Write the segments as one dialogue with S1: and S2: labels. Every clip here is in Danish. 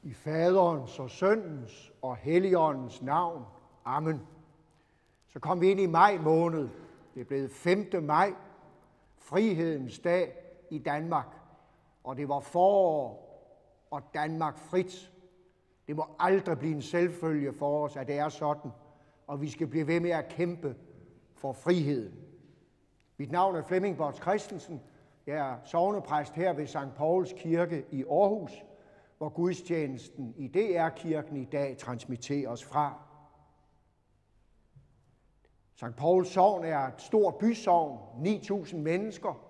S1: I Faderens og Søndens og Helligåndens navn. Amen. Så kom vi ind i maj måned. Det er blevet 5. maj, frihedens dag i Danmark. Og det var forår og Danmark frit. Det må aldrig blive en selvfølge for os, at det er sådan. Og vi skal blive ved med at kæmpe for friheden. Mit navn er Flemming Bots Christensen. Jeg er sognepræst her ved Sankt Pauls Kirke i Aarhus, hvor gudstjenesten i DR-kirken i dag transmitteres fra. Sankt Pauls sogn er et stort bysogn, 9.000 mennesker.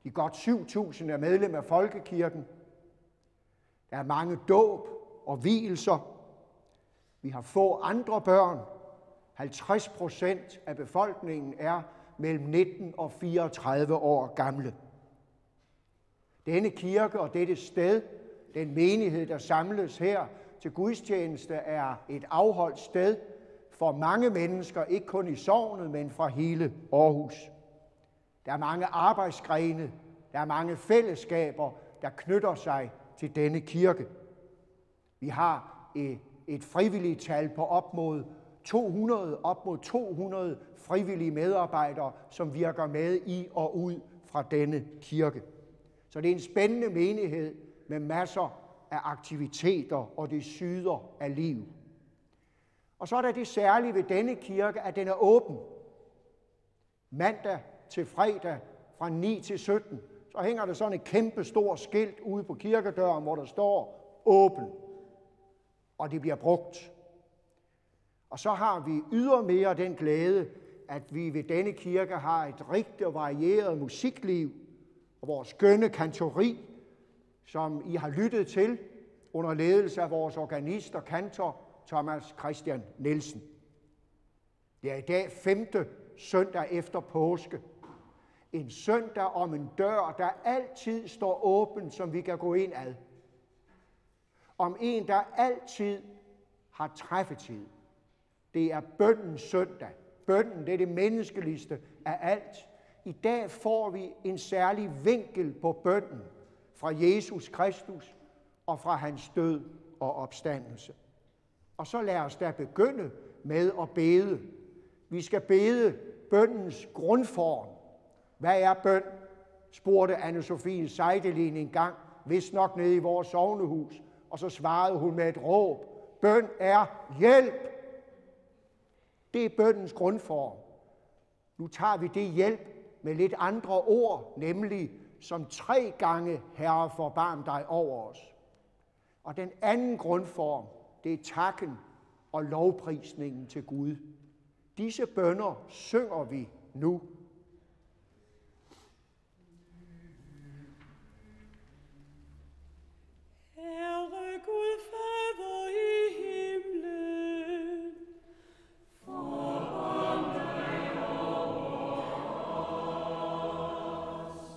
S1: De godt 7.000 er medlem af folkekirken. Der er mange dåb og vielser. Vi har få andre børn. 50% af befolkningen er mellem 19 og 34 år gamle. Denne kirke og dette sted, den menighed, der samles her til gudstjeneste, er et afholdt sted for mange mennesker, ikke kun i sognet, men fra hele Aarhus. Der er mange arbejdsgrene, der er mange fællesskaber, der knytter sig til denne kirke. Vi har et frivilligt tal på op mod 200 frivillige medarbejdere, som virker med i og ud fra denne kirke. Så det er en spændende menighed med masser af aktiviteter, og det syder af liv. Og så er der det særlige ved denne kirke, at den er åben. Mandag til fredag fra 9 til 17, så hænger der sådan et kæmpe stort skilt ude på kirkedøren, hvor der står åben. Og det bliver brugt. Og så har vi ydermere den glæde, at vi ved denne kirke har et rigtig varieret musikliv, og vores skønne kantori, som I har lyttet til under ledelse af vores organist og kantor Thomas Christian Nielsen. Det er i dag 5. søndag efter påske. En søndag om en dør, der altid står åben, som vi kan gå ind ad. Om en, der altid har træffetid. Det er bønnens søndag. Bønnen, det er det menneskeligste af alt. I dag får vi en særlig vinkel på bønnen fra Jesus Kristus og fra hans død og opstandelse. Og så lad os da begynde med at bede. Vi skal bede bønnens grundform. Hvad er bøn? Spurgte Anne-Sophie Seidelin en gang, vist nok nede i vores sognehus, og så svarede hun med et råb. Bøn er hjælp. Det er bønnens grundform. Nu tager vi det hjælp med lidt andre ord, nemlig som 3 gange, Herre, forbarm dig over os. Og den anden grundform, det er takken og lovprisningen til Gud. Disse bønner synger vi nu.
S2: Herre Gud, Fader i himlen, forbarm dig over os.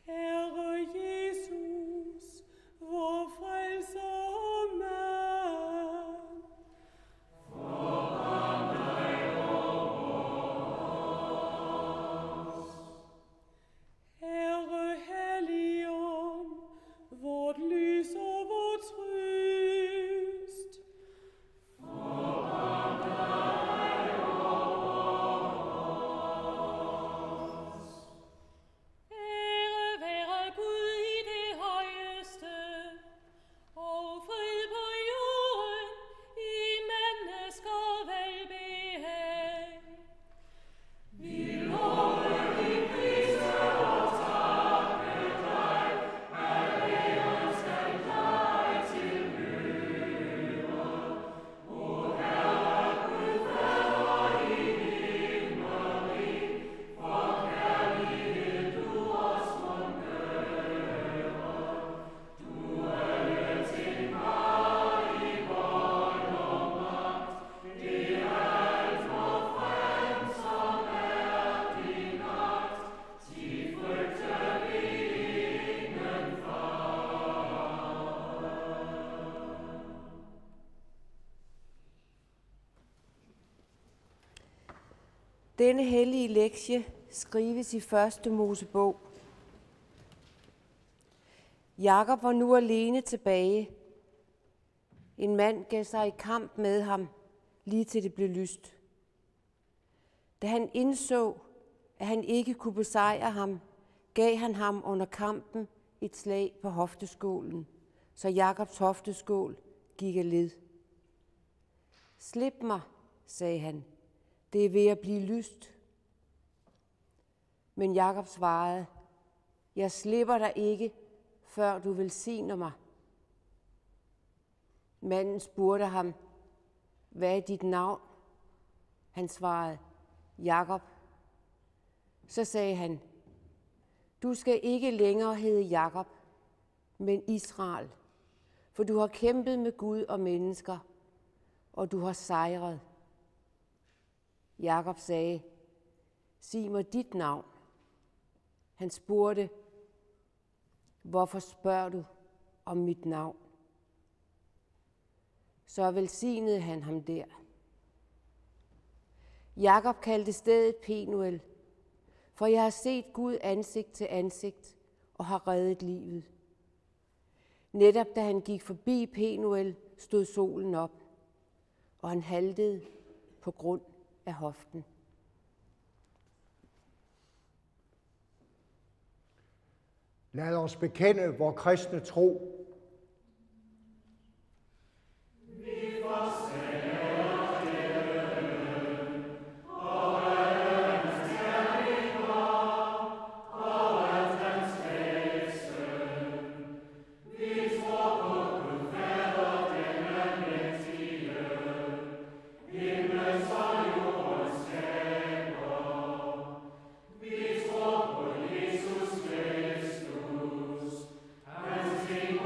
S2: Herre Jesus, vor frelser og mand, forbarm dig over os. Herre Helligånd, vort lys og vor trøst, forbarm dig over os. Ære være Gud i det højeste, og fred på jorden i mennesker velbehag. Vi lover din prise og takke dig, at æren skal dig tilhøre. O Herre Gud, Fader i himmerig, for kærlighed du os må gøre. Du alting har i vold og magt, det alt må frem, som din agt. Til frygte vi ingen fare.
S3: Denne hellige lektie skrives i 1. Mosebog. Jakob var nu alene tilbage. En mand gav sig i kamp med ham, lige til det blev lyst. Da han indså, at han ikke kunne besejre ham, gav han ham under kampen et slag på hofteskålen, så Jakobs hofteskål gik af led. Slip mig, sagde han, det er ved at blive lyst. Men Jakob svarede, jeg slipper dig ikke, før du velsigner mig. Manden spurgte ham, hvad er dit navn? Han svarede, Jakob. Så sagde han, du skal ikke længere hedde Jakob, men Israel, for du har kæmpet med Gud og mennesker, og du har sejret. Jakob sagde, sig mig dit navn. Han spurgte, hvorfor spørger du om mit navn? Så velsignede han ham der. Jakob kaldte stedet Penuel, for jeg har set Gud ansigt til ansigt og har reddet livet. Netop da han gik forbi Penuel, stod solen op, og han haltede på grund af hoften.
S1: Lad os bekende vor kristne tro.
S4: Jesus Christus, hans King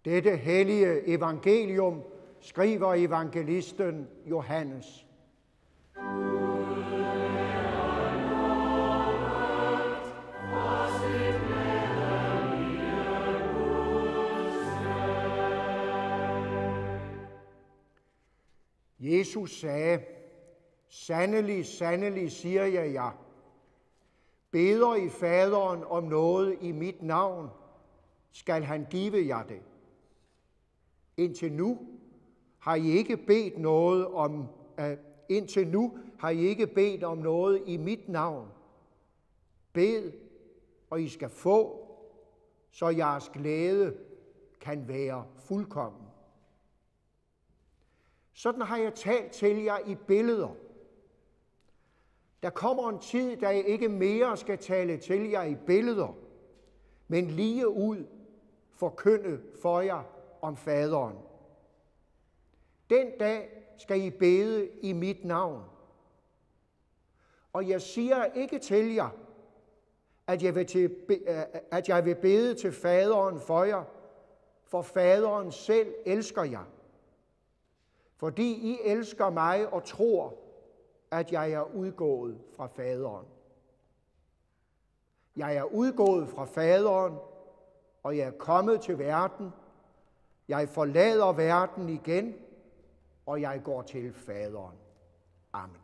S1: Dette hellige evangelium skriver evangelisten Johannes. Jesus sagde, sandelig, sandelig siger jeg jer, beder I faderen om noget i mit navn, skal han give jer det. Indtil nu har I ikke bedt om noget i mit navn. Bed, og I skal få, så jeres glæde kan være fuldkommen. Sådan har jeg talt til jer i billeder. Der kommer en tid, da jeg ikke mere skal tale til jer i billeder, men lige ud forkynde for jer om faderen. Den dag skal I bede i mit navn. Og jeg siger ikke til jer, at jeg vil bede til faderen for jer, for faderen selv elsker jer. Fordi I elsker mig og tror, at jeg er udgået fra faderen. Jeg er udgået fra faderen, og jeg er kommet til verden. Jeg forlader verden igen, og jeg går til faderen. Amen.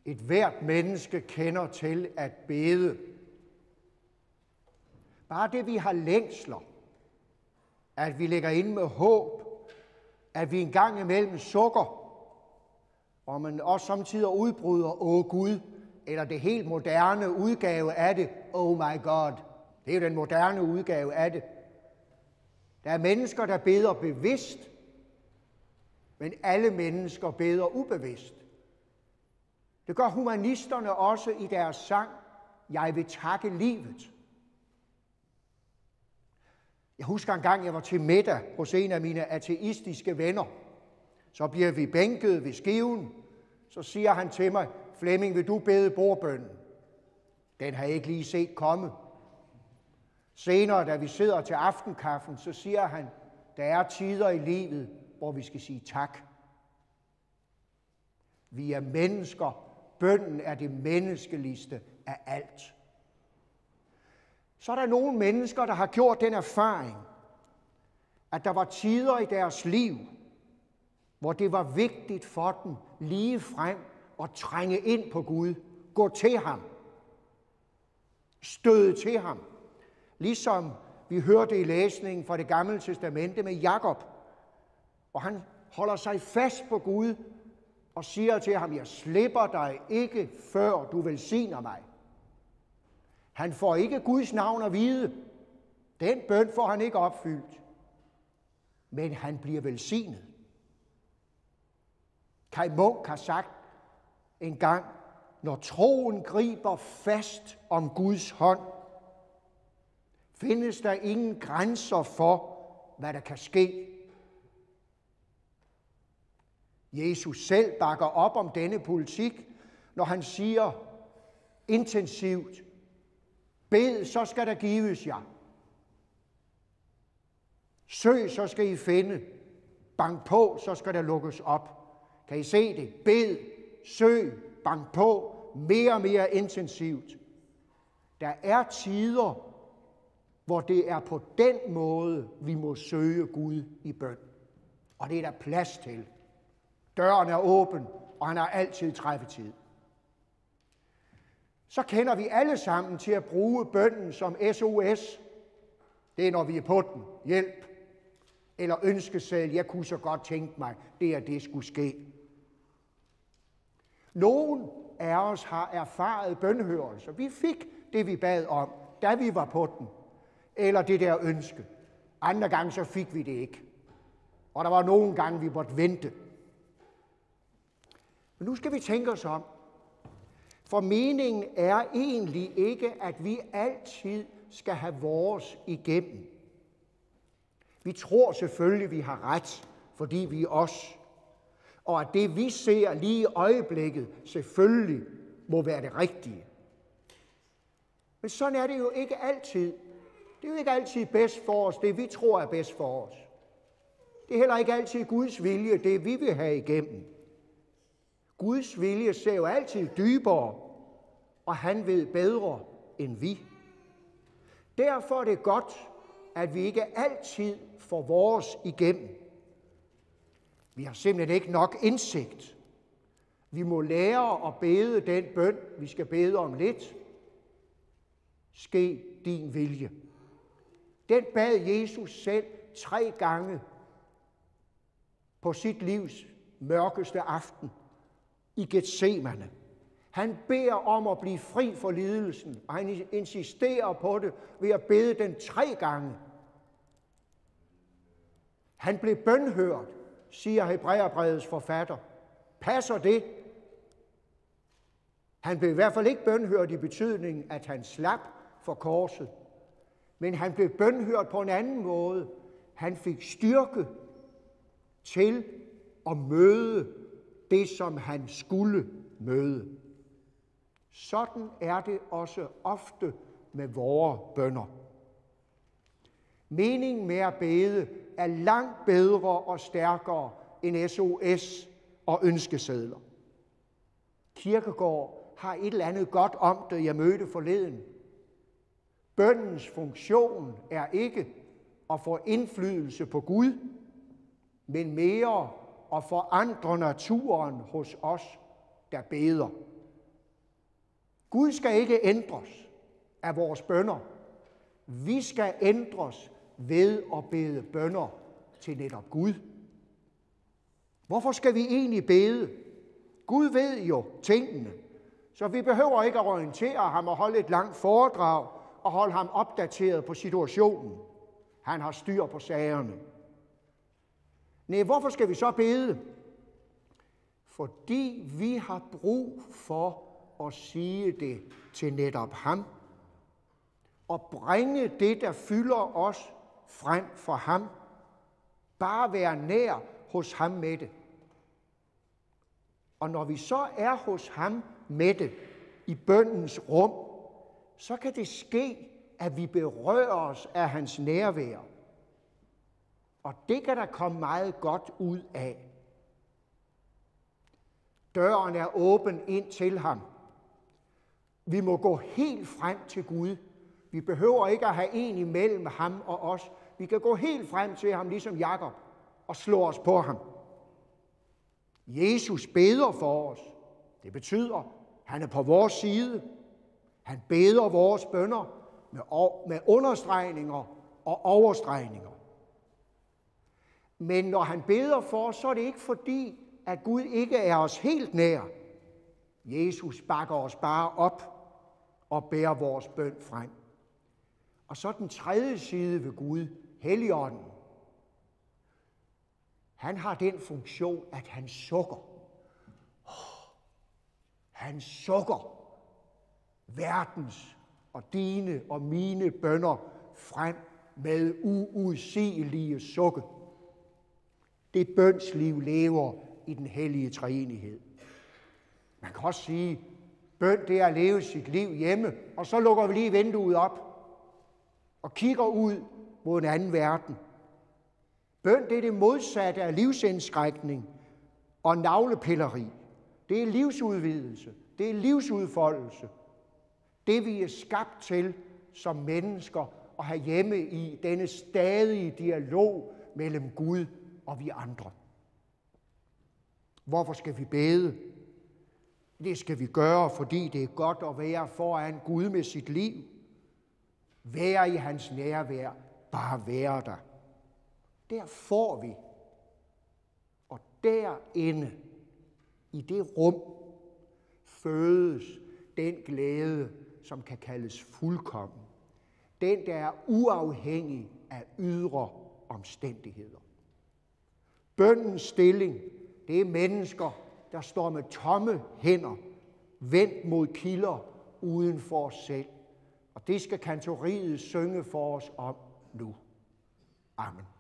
S1: Et hvert menneske kender til at bede. Bare det, vi har længsler, at vi ligger inde med håb, at vi engang imellem sukker, og man også samtidig udbryder, åh Gud, eller det helt moderne udgave af det, oh my God. Det er jo den moderne udgave af det. Der er mennesker, der beder bevidst, men alle mennesker beder ubevidst. Det gør humanisterne også i deres sang, Jeg vil takke livet. Jeg husker en gang, jeg var til middag hos en af mine ateistiske venner. Så bliver vi bænket ved skiven. Så siger han til mig, Flemming, vil du bede bordbønnen? Den har jeg ikke lige set komme. Senere, da vi sidder til aftenkaffen, så siger han, der er tider i livet, hvor vi skal sige tak. Vi er mennesker. Bønnen er det menneskeligste af alt. Så er der nogle mennesker, der har gjort den erfaring, at der var tider i deres liv, hvor det var vigtigt for dem lige frem at trænge ind på Gud gå til ham, støde til ham. Ligesom vi hørte i læsningen fra det gamle testamente med Jakob, og han holder sig fast på Gud og siger til ham, jeg slipper dig ikke, før du velsigner mig. Han får ikke Guds navn at vide. Den bøn får han ikke opfyldt. Men han bliver velsignet. Kai Munk har sagt en gang, når troen griber fast om Guds hånd, findes der ingen grænser for, hvad der kan ske. Jesus selv bakker op om denne politik, når han siger intensivt, bed, så skal der gives jer. Søg, så skal I finde. Bank på, så skal der lukkes op. Kan I se det? Bed, søg, bank på, mere og mere intensivt. Der er tider, hvor det er på den måde, vi må søge Gud i bøn. Og det er der plads til. Døren er åben, og han har altid træffetid. Så kender vi alle sammen til at bruge bønnen som SOS. Det er, når vi er på den. Hjælp. Eller ønskeseddel. Jeg kunne så godt tænke mig, det skulle ske. Nogle af os har erfaret bønhørelser. Vi fik det, vi bad om, da vi var på den. Eller det der ønske. Andre gange så fik vi det ikke. Og der var nogle gange, vi måtte vente. Men nu skal vi tænke os om. For meningen er egentlig ikke, at vi altid skal have vores igennem. Vi tror selvfølgelig, vi har ret, fordi vi er os. Og at det, vi ser lige i øjeblikket, selvfølgelig må være det rigtige. Men sådan er det jo ikke altid. Det er jo ikke altid bedst for os, det vi tror er bedst for os. Det er heller ikke altid Guds vilje, det vi vil have igennem. Guds vilje ser jo altid dybere, og han ved bedre end vi. Derfor er det godt, at vi ikke altid får vores igennem. Vi har simpelthen ikke nok indsigt. Vi må lære at bede den bøn, vi skal bede om lidt. Ske din vilje. Den bad Jesus selv 3 gange på sit livs mørkeste aften i Getsemane. Han beder om at blive fri for lidelsen, og han insisterer på det ved at bede den 3 gange. Han blev bønhørt, siger Hebræerbrevets forfatter. Passer det? Han blev i hvert fald ikke bønhørt i betydningen, at han slap for korset. Men han blev bønhørt på en anden måde. Han fik styrke til at møde det, som han skulle møde. Sådan er det også ofte med vore bønner. Meningen med at bede er langt bedre og stærkere end SOS og ønskesedler. Kierkegaard har et eller andet godt om det, jeg mødte forleden. Bønnens funktion er ikke at få indflydelse på Gud, men mere at forandre naturen hos os, der beder. Gud skal ikke ændres af vores bønner. Vi skal ændres ved at bede bønner til netop Gud. Hvorfor skal vi egentlig bede? Gud ved jo tingene, så vi behøver ikke at orientere ham og holde et langt foredrag og holde ham opdateret på situationen. Han har styr på sagerne. Nej, hvorfor skal vi så bede? Fordi vi har brug for at sige det til netop ham, og bringe det, der fylder os, frem for ham. Bare være nær hos ham med det. Og når vi så er hos ham med det, i bønnens rum, så kan det ske, at vi berører os af hans nærvær. Og det kan der komme meget godt ud af. Døren er åben ind til ham. Vi må gå helt frem til Gud. Vi behøver ikke at have en imellem ham og os. Vi kan gå helt frem til ham, ligesom Jakob, og slå os på ham. Jesus beder for os. Det betyder, Han er på vores side. Han beder vores bønner med understregninger og overstregninger. Men når han beder for os, så er det ikke fordi, at Gud ikke er os helt nær. Jesus bakker os bare op og bærer vores bøn frem. Og så den tredje side ved Gud, Helligånden. Han har den funktion, at han sukker. Han sukker verdens og dine og mine bønner frem med uudsigelige sukke. Det bønsliv lever i den hellige treenighed. Man kan også sige, bøn det er at leve sit liv hjemme, og så lukker vi lige vinduet op og kigger ud mod en anden verden. Bøn det er det modsatte af livsindskrækning og navlepilleri. Det er livsudvidelse, det er livsudfoldelse. Det vi er skabt til som mennesker at have hjemme i denne stadige dialog mellem Gud og vi andre. Hvorfor skal vi bede? Det skal vi gøre, fordi det er godt at være foran Gud med sit liv. Være i hans nærvær, bare være der. Der får vi. Og derinde, i det rum, fødes den glæde, som kan kaldes fuldkommen. Den, der er uafhængig af ydre omstændigheder. Bønnens stilling, det er mennesker, der står med tomme hænder, vendt mod kilder uden for os selv. Og det skal kantoriet synge for os om nu. Amen.
S2: Amen.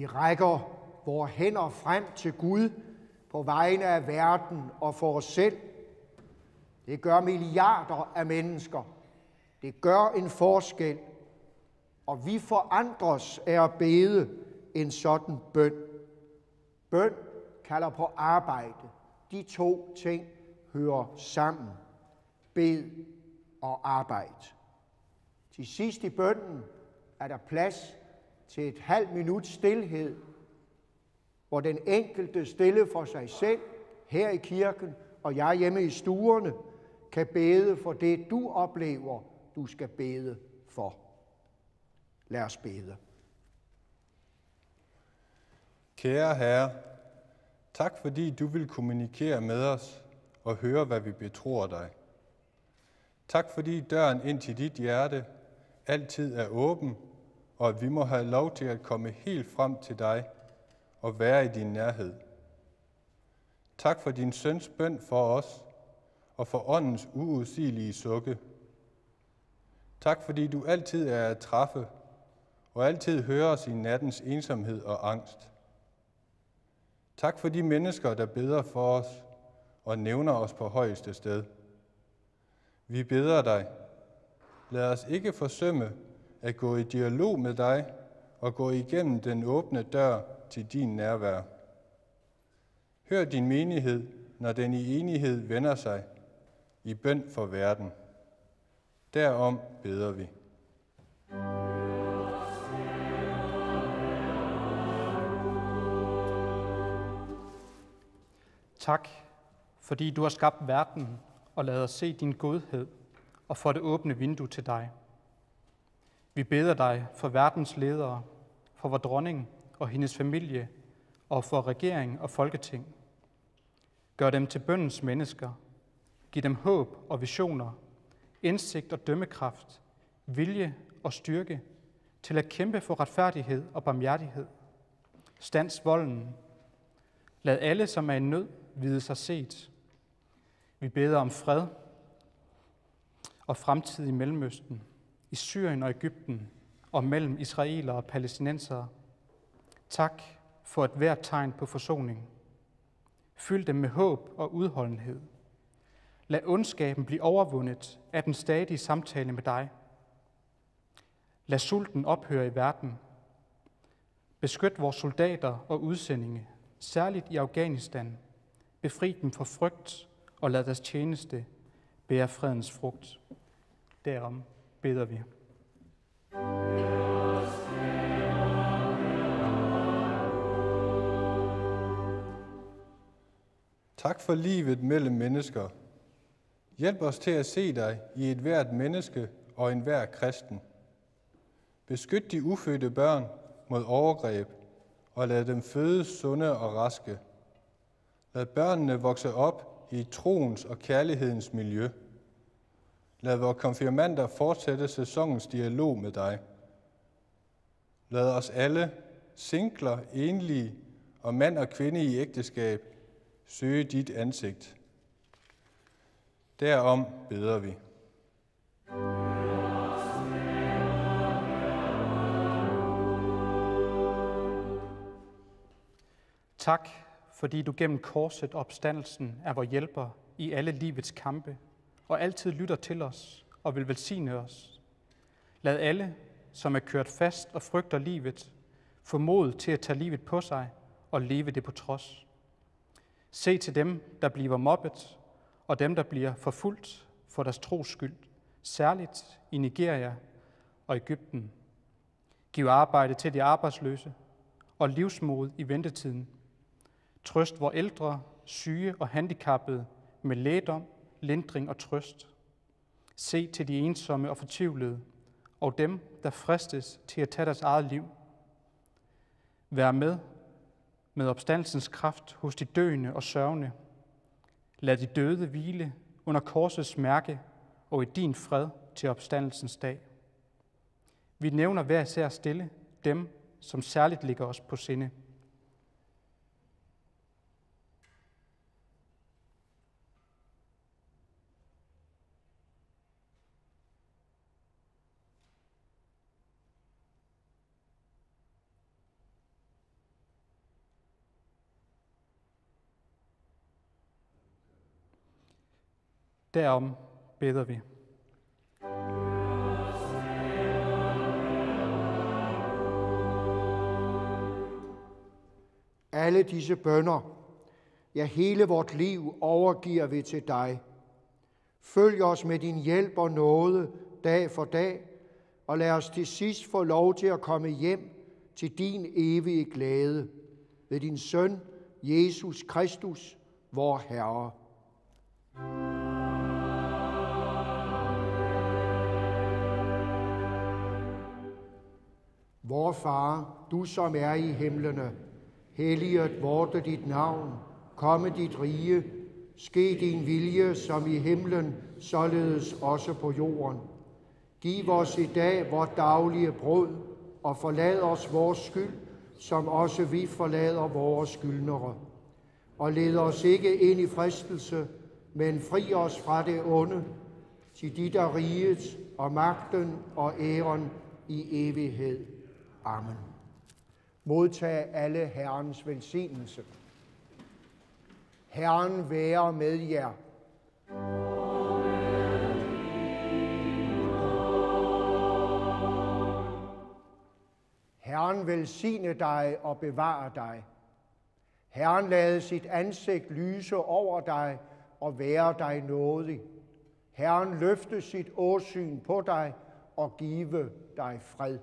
S1: Vi rækker vores hænder frem til Gud på vegne af verden og for os selv. Det gør milliarder af mennesker. Det gør en forskel. Og vi forandres af at bede en sådan bøn. Bøn kalder på arbejde. De to ting hører sammen. Bed og arbejde. Til sidst i bønnen er der plads til et halvt minut stilhed, hvor den enkelte stille for sig selv her i kirken og jeg hjemme i stuerne kan bede for det, du oplever, du skal bede for. Lad os bede.
S4: Kære Herre, tak fordi du vil kommunikere med os og høre, hvad vi betror dig. Tak fordi døren ind til dit hjerte altid er åben, og at vi må have lov til at komme helt frem til dig og være i din nærhed. Tak for din søns bøn for os og for åndens uudsigelige sukke. Tak fordi du altid er at træffe og altid hører os i nattens ensomhed og angst. Tak for de mennesker, der beder for os og nævner os på højeste sted. Vi beder dig. Lad os ikke forsømme at gå i dialog med dig og gå igennem den åbne dør til din nærvær. Hør din menighed, når den i enighed vender sig i bøn for verden. Derom beder vi.
S5: Tak, fordi du har skabt verden og lader os se din godhed og for det åbne vindue til dig. Vi beder dig for verdens ledere, for vor dronning og hendes familie og for regering og folketing. Gør dem til bønnens mennesker. Giv dem håb og visioner, indsigt og dømmekraft, vilje og styrke til at kæmpe for retfærdighed og barmhjertighed. Stands volden. Lad alle, som er i nød, vide sig set. Vi beder om fred og fremtid i Mellemøsten, i Syrien og Egypten og mellem israelere og palæstinensere. Tak for et hvert tegn på forsoning. Fyld dem med håb og udholdenhed. Lad ondskaben blive overvundet af den stadige samtale med dig. Lad sulten ophøre i verden. Beskyt vores soldater og udsendinge, særligt i Afghanistan. Befri dem for frygt og lad deres tjeneste bære fredens frugt. Derom beder vi.
S4: Tak for livet mellem mennesker. Hjælp os til at se dig i et hvert menneske og enhver kristen. Beskyt de ufødte børn mod overgreb, og lad dem fødes sunde og raske. Lad børnene vokse op i troens og kærlighedens miljø. Lad vores konfirmander fortsætte sæsonens dialog med dig. Lad os alle, singler, enlige og mand og kvinde i ægteskab, søge dit ansigt. Derom beder vi.
S5: Tak, fordi du gennem korset og opstandelsen er vor hjælper i alle livets kampe, og altid lytter til os og vil velsigne os. Lad alle, som er kørt fast og frygter livet, få mod til at tage livet på sig og leve det på trods. Se til dem, der bliver mobbet, og dem, der bliver forfulgt for deres tros skyld, særligt i Nigeria og Egypten. Giv arbejde til de arbejdsløse og livsmod i ventetiden. Trøst vor ældre, syge og handicappede med lægedom, lindring og trøst. Se til de ensomme og fortvivlede, og dem, der fristes til at tage deres eget liv. Vær med opstandelsens kraft hos de døende og sørgende. Lad de døde hvile under korsets mærke og i din fred til opstandelsens dag. Vi nævner hver især stille dem, som særligt ligger os på sinde. Derom beder vi.
S1: Alle disse bønner, ja hele vort liv, overgiver vi til dig. Følg os med din hjælp og nåde dag for dag, og lad os til sidst få lov til at komme hjem til din evige glæde ved din søn, Jesus Kristus, vor Herre. Vor Far, du som er i himlene, helliget vorte dit navn, komme dit rige, ske din vilje som i himlen, således også på jorden. Giv os i dag vort daglige brød, og forlad os vores skyld, som også vi forlader vores skyldnere. Og led os ikke ind i fristelse, men fri os fra det onde, til dit er riget og magten og æren i evighed. Amen. Modtag alle Herrens velsignelse. Herren være med jer. Herren velsigne dig og bevare dig. Herren lade sit ansigt lyse over dig og være dig nådig. Herren løfte sit åsyn på dig og give dig fred.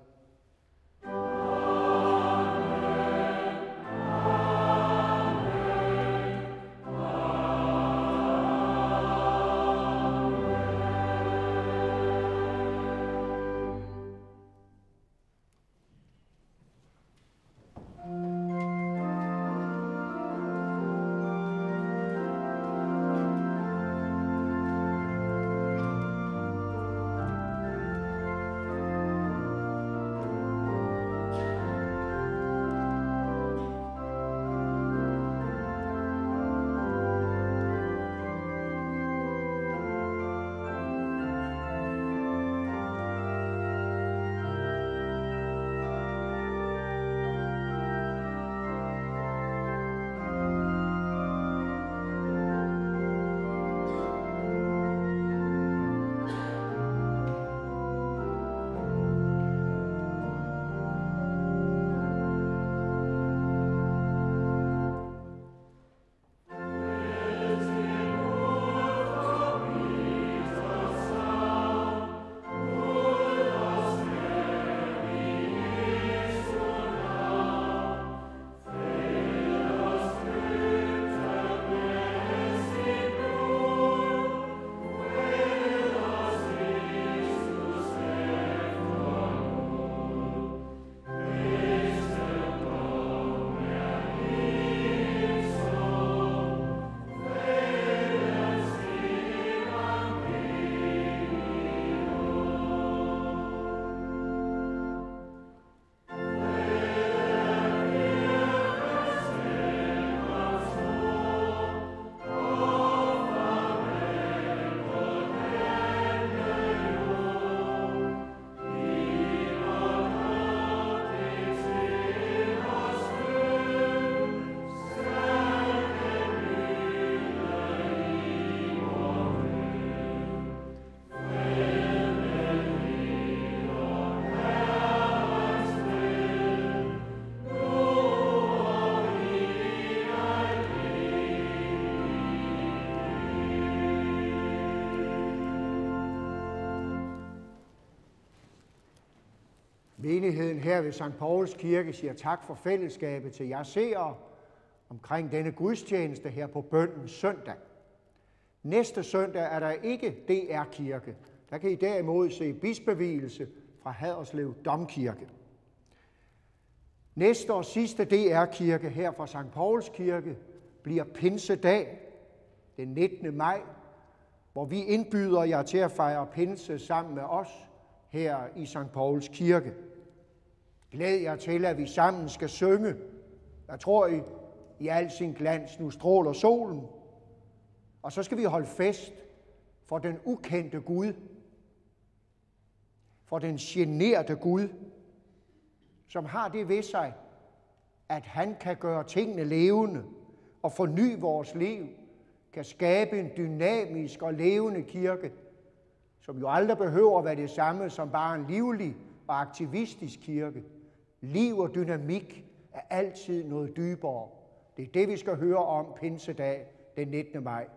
S1: Menigheden her ved St. Pauls Kirke siger tak for fællesskabet til jer seere omkring denne gudstjeneste her på bønnens søndag. Næste søndag er der ikke DR-kirke. Der kan I derimod se bispevielse fra Haderslev Domkirke. Næste og sidste DR-kirke her fra St. Pauls Kirke bliver Pinsedag den 19. maj, hvor vi indbyder jer til at fejre pinse sammen med os her i St. Pauls Kirke. Glæd jer til, at vi sammen skal synge. Jeg tror i al sin glans, nu stråler solen. Og så skal vi holde fest for den ukendte Gud, for den generede Gud, som har det ved sig, at han kan gøre tingene levende og forny vores liv kan skabe en dynamisk og levende kirke, som jo aldrig behøver at være det samme som bare en livlig og aktivistisk kirke. Liv og dynamik er altid noget dybere. Det er det, vi skal høre om pinsedag den 19. maj.